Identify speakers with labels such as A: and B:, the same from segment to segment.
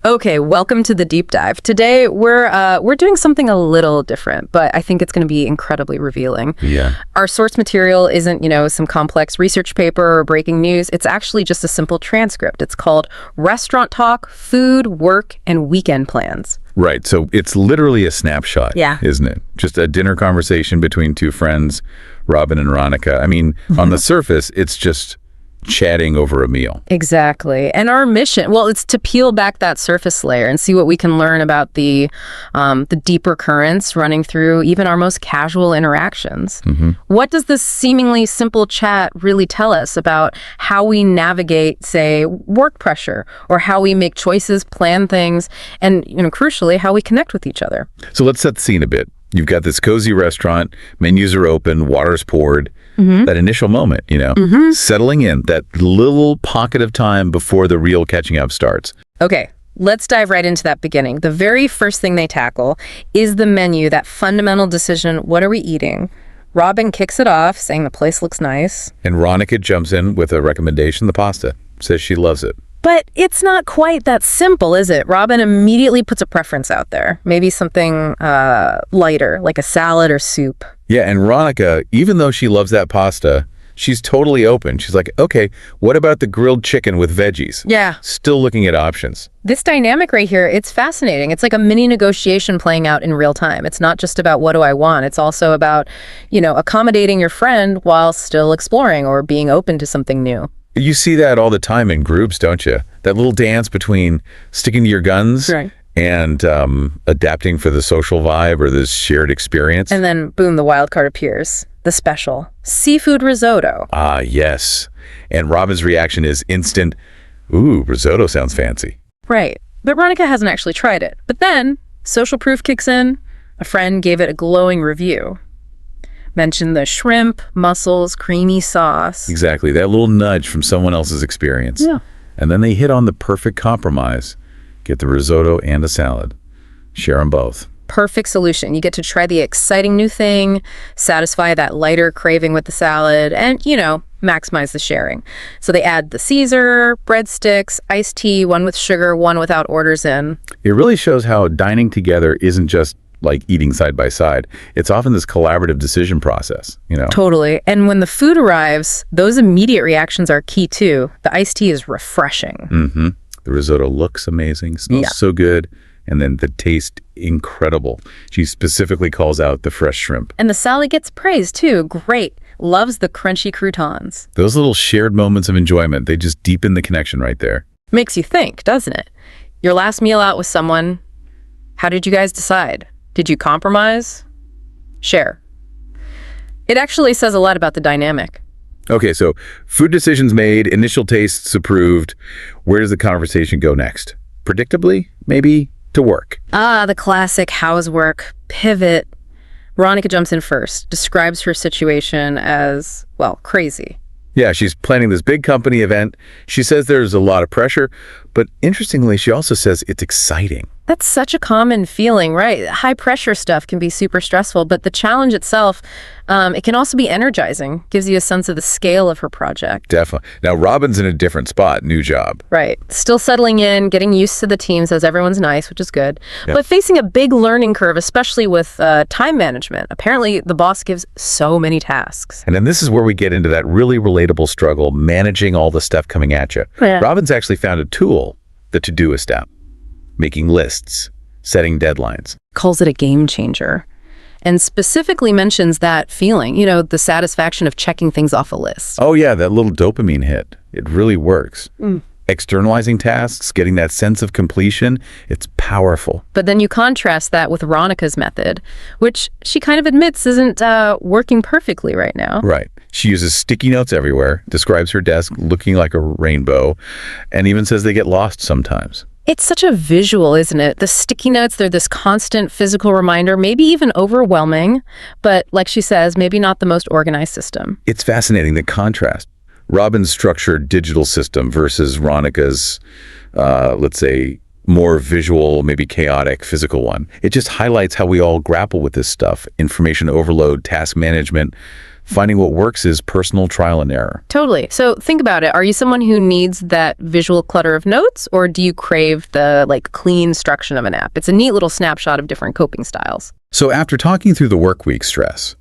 A: Okay, welcome to the deep dive. Today we're doing something a little different, but I think it's going to be incredibly revealing.
B: Yeah.
A: Our source material isn't, some complex research paper or breaking news. It's actually just a simple transcript. It's called Restaurant Talk, Food, Work, and Weekend Plans.
B: Right. So it's literally a snapshot, isn't it? Just a dinner conversation between two friends, Robin and Ronica. I mean, on the surface, it's just chatting over a meal.
A: Exactly. And our mission, well, it's to peel back that surface layer and see what we can learn about the deeper currents running through even our most casual interactions. What does this seemingly simple chat really tell us about how we navigate, say, work pressure, or how we make choices, plan things, and, crucially, how we connect with each other?
B: So let's set the scene a bit. You've got this cozy restaurant, menus are open, water's poured. That initial moment, settling in, that little pocket of time before the real catching up starts.
A: Okay, let's dive right into that beginning. The very first thing they tackle is the menu, that fundamental decision, what are we eating? Robin kicks it off, saying the place looks nice.
B: And Ronica jumps in with a recommendation, the pasta. Says she loves it.
A: But it's not quite that simple, is it? Robin immediately puts a preference out there. Maybe something lighter, like a salad or soup.
B: Yeah, and Ronica, even though she loves that pasta, she's totally open. She's like, okay, what about the grilled chicken with veggies?
A: Yeah.
B: Still looking at options.
A: This dynamic right here, it's fascinating. It's like a mini negotiation playing out in real time. It's not just about what do I want. It's also about, accommodating your friend while still exploring or being open to something new.
B: You see that all the time in groups, don't you? That little dance between sticking to your guns and adapting for the social vibe or this shared experience.
A: And then, boom, the wild card appears. The special. Seafood risotto.
B: Ah, yes. And Robin's reaction is instant, ooh, risotto sounds fancy.
A: Right. But Ronica hasn't actually tried it. But then, social proof kicks in. A friend gave it a glowing review. Mentioned the shrimp, mussels, creamy sauce.
B: Exactly. That little nudge from someone else's experience.
A: Yeah.
B: And then they hit on the perfect compromise. Get the risotto and a salad. Share them both.
A: Perfect solution. You get to try the exciting new thing, satisfy that lighter craving with the salad, and, maximize the sharing. So they add the Caesar, breadsticks, iced tea, one with sugar, one without orders in.
B: It really shows how dining together isn't just like eating side by side. It's often this collaborative decision process,
A: Totally. And when the food arrives, those immediate reactions are key too. The iced tea is refreshing.
B: The risotto looks amazing, smells so good, and then the taste incredible. She specifically calls out the fresh shrimp.
A: And the salad gets praised too. Great. Loves the crunchy croutons.
B: Those little shared moments of enjoyment, they just deepen the connection right there.
A: Makes you think, doesn't it? Your last meal out with someone, how did you guys decide? Did you compromise? Share. It actually says a lot about the dynamic.
B: Okay, so food decisions made, initial tastes approved. Where does the conversation go next? Predictably, maybe to work.
A: The classic housework pivot. Ronica jumps in first, describes her situation as, crazy.
B: Yeah, she's planning this big company event. She says there's a lot of pressure, but interestingly, she also says it's exciting.
A: That's such a common feeling, right? High pressure stuff can be super stressful, but the challenge itself, it can also be energizing. Gives you a sense of the scale of her project.
B: Definitely. Now, Robin's in a different spot, new job.
A: Right. Still settling in, getting used to the team, says everyone's nice, which is good. Yep. But facing a big learning curve, especially with time management. Apparently, the boss gives so many tasks.
B: And then this is where we get into that really relatable struggle, managing all the stuff coming at you.
A: Yeah.
B: Robin's actually found a tool, the Todoist app. Making lists, setting deadlines.
A: Calls it a game changer. And specifically mentions that feeling, the satisfaction of checking things off a list.
B: Oh yeah, that little dopamine hit. It really works. Externalizing tasks, getting that sense of completion, it's powerful.
A: But then you contrast that with Ronica's method, which she kind of admits isn't working perfectly right now.
B: Right. She uses sticky notes everywhere, describes her desk looking like a rainbow, and even says they get lost sometimes.
A: It's such a visual, isn't it? The sticky notes, they're this constant physical reminder, maybe even overwhelming, but like she says, maybe not the most organized system.
B: It's fascinating, the contrast. Robin's structured digital system versus Ronica's, let's say, more visual, maybe chaotic physical one. It just highlights how we all grapple with this stuff. Information overload, task management, Finding what works is personal trial and error.
A: Totally. So think about it. Are you someone who needs that visual clutter of notes, or do you crave the clean structure of an app? It's a neat little snapshot of different coping styles.
B: So after talking through the work week stress,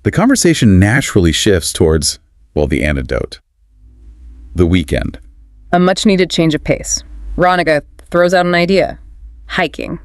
B: the conversation naturally shifts towards, well, the antidote. The weekend.
A: A much-needed change of pace. Ronica throws out an idea. Hiking.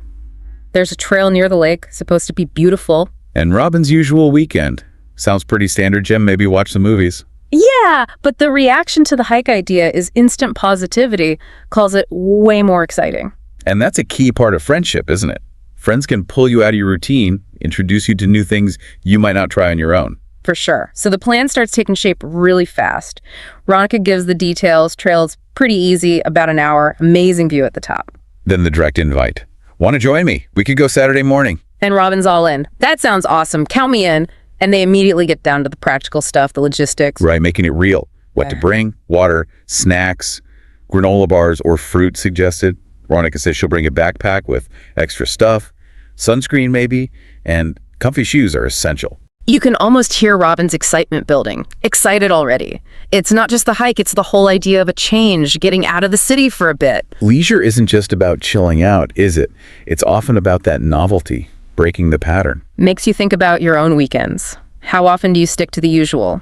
A: There's a trail near the lake, supposed to be beautiful.
B: And Robin's usual weekend. Sounds pretty standard, Jim. Maybe watch the movies.
A: Yeah, but the reaction to the hike idea is instant positivity, calls it way more exciting.
B: And that's a key part of friendship, isn't it? Friends can pull you out of your routine, introduce you to new things you might not try on your own.
A: For sure. So the plan starts taking shape really fast. Ronica gives the details. Trail's pretty easy, about an hour, amazing view at the top.
B: Then the direct invite. Want to join me? We could go Saturday morning.
A: And Robin's all in. That sounds awesome. Count me in. And they immediately get down to the practical stuff, the logistics.
B: Right, making it real. What to bring, water, snacks, granola bars, or fruit suggested. Veronica says she'll bring a backpack with extra stuff, sunscreen maybe, and comfy shoes are essential.
A: You can almost hear Robin's excitement building. Excited already. It's not just the hike, it's the whole idea of a change, getting out of the city for a bit.
B: Leisure isn't just about chilling out, is it? It's often about that novelty, breaking the pattern.
A: Makes you think about your own weekends. How often do you stick to the usual?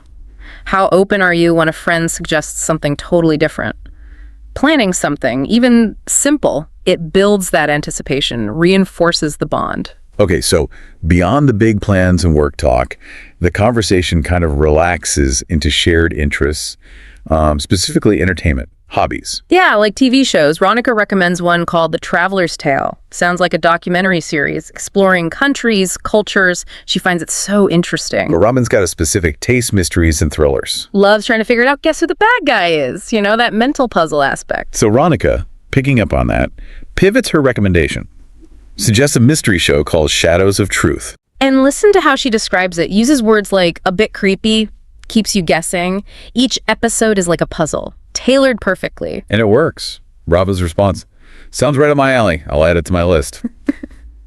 A: How open are you when a friend suggests something totally different? Planning something, even simple, it builds that anticipation, reinforces the bond.
B: Okay, so beyond the big plans and work talk, the conversation kind of relaxes into shared interests, specifically entertainment, hobbies.
A: Yeah, like TV shows. Ronica recommends one called The Traveler's Tale. Sounds like a documentary series, exploring countries, cultures. She finds it so interesting.
B: But Robin's got a specific taste, mysteries, and thrillers.
A: Loves trying to figure it out. Guess who the bad guy is? You know, that mental puzzle aspect.
B: So Ronica, picking up on that, pivots her recommendation. Suggests a mystery show called Shadows of Truth.
A: And listen to how she describes it. Uses words like a bit creepy, keeps you guessing. Each episode is like a puzzle, tailored perfectly.
B: And it works. Robin's response, sounds right up my alley. I'll add it to my list.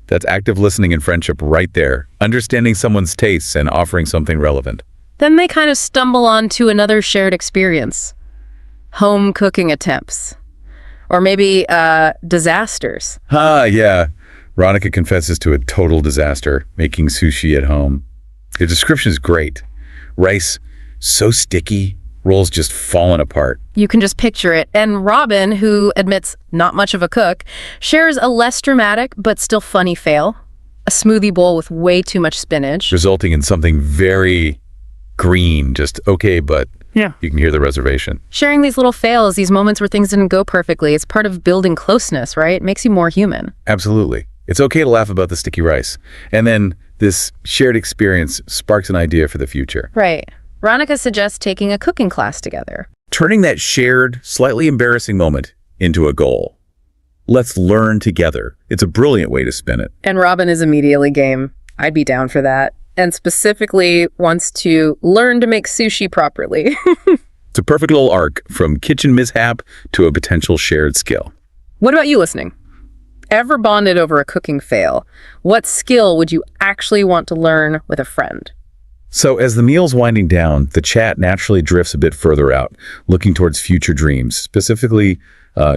B: That's active listening and friendship right there. Understanding someone's tastes and offering something relevant.
A: Then they kind of stumble onto another shared experience. Home cooking attempts. Or maybe disasters.
B: Yeah. Ronica confesses to a total disaster, making sushi at home. The description is great. Rice, so sticky, rolls just falling apart.
A: You can just picture it. And Robin, who admits not much of a cook, shares a less dramatic but still funny fail. A smoothie bowl with way too much spinach.
B: Resulting in something very green, just okay, but
A: yeah,
B: you can hear the reservation.
A: Sharing these little fails, these moments where things didn't go perfectly, it's part of building closeness, right? It makes you more human.
B: Absolutely. It's okay to laugh about the sticky rice. And then this shared experience sparks an idea for the future.
A: Right. Ronica suggests taking a cooking class together.
B: Turning that shared, slightly embarrassing moment into a goal. Let's learn together. It's a brilliant way to spin it.
A: And Robin is immediately game. I'd be down for that. And specifically wants to learn to make sushi properly.
B: It's a perfect little arc from kitchen mishap to a potential shared skill.
A: What about you listening? Ever bonded over a cooking fail? What skill would you actually want to learn with a friend?
B: So as the meal's winding down, the chat naturally drifts a bit further out, looking towards future dreams, specifically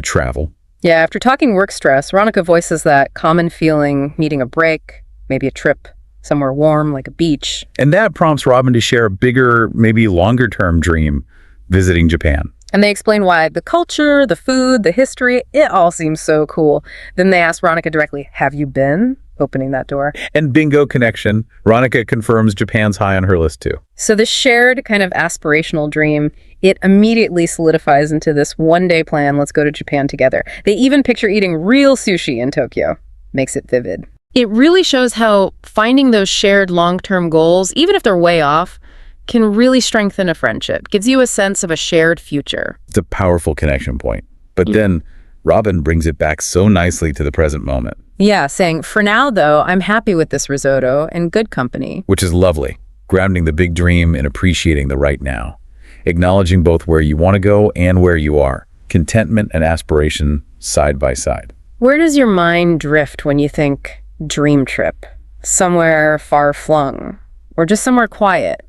B: travel.
A: Yeah, after talking work stress, Ronica voices that common feeling, needing a break, maybe a trip somewhere warm like a beach.
B: And that prompts Robin to share a bigger, maybe longer-term dream, visiting Japan.
A: And they explain why the culture, the food, the history, it all seems so cool. Then they ask Ronica directly, have you been? Opening that door.
B: And bingo connection. Ronica confirms Japan's high on her list too.
A: So this shared kind of aspirational dream, it immediately solidifies into this one-day plan, let's go to Japan together. They even picture eating real sushi in Tokyo. Makes it vivid. It really shows how finding those shared long-term goals, even if they're way off, can really strengthen a friendship. Gives you a sense of a shared future.
B: It's a powerful connection point. But then Robin brings it back so nicely to the present moment.
A: Yeah, saying, for now, though, I'm happy with this risotto and good company.
B: Which is lovely. Grounding the big dream and appreciating the right now. Acknowledging both where you want to go and where you are. Contentment and aspiration side by side.
A: Where does your mind drift when you think dream trip? Somewhere far flung? Or just somewhere quiet?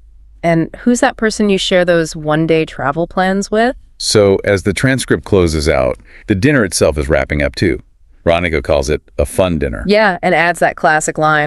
A: And who's that person you share those one-day travel plans with?
B: So as the transcript closes out, the dinner itself is wrapping up too. Ronica calls it a fun dinner.
A: Yeah, and adds that classic line,